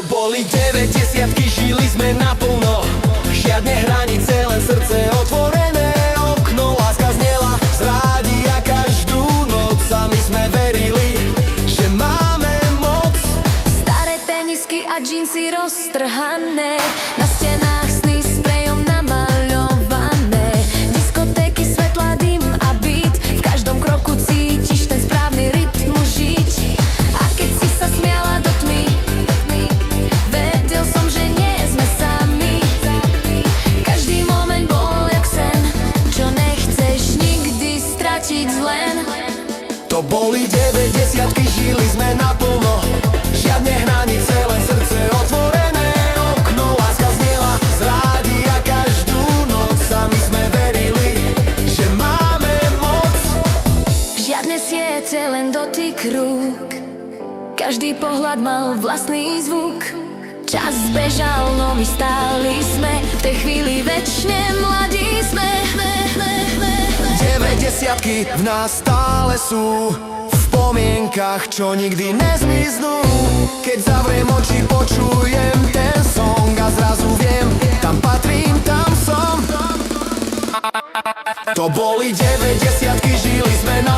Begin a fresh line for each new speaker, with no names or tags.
boli 90-ky, žili sme naplno. Žiadne hranice, len srdce otvorené okno. Láska znela z rádia každú noc a my sme verili, že máme moc.
Staré tenisky a džínsy roztrhané, na stenách sny sprejom namaľované. Diskotéky, svetla, dym a beat, v každom kroku cítiš ten správny rytmus žiť. A keď si sa smiala do tmy, vedel som, že nie sme sami. Každý moment bol jak sen, čo nechceš nikdy stratiť len.
To boli 90-ky, žili sme naplno. Žiadne hranice, len srdce otvorené okno. Láska znela z rádia každú noc a my sme verili, že máme moc.
Žiadne siete, len dotyk rúk, každý pohľad mal vlastný zvuk. Čas bežal, no my stáli sme, v tej chvíli večne mladí sme.
90-ky v nás stále sú, v spomienkach, čo nikdy nezmiznú. Keď zavriem oči, počujem ten song a zrazu viem, tam patrím, tam som. To boli 90-ky, žili sme na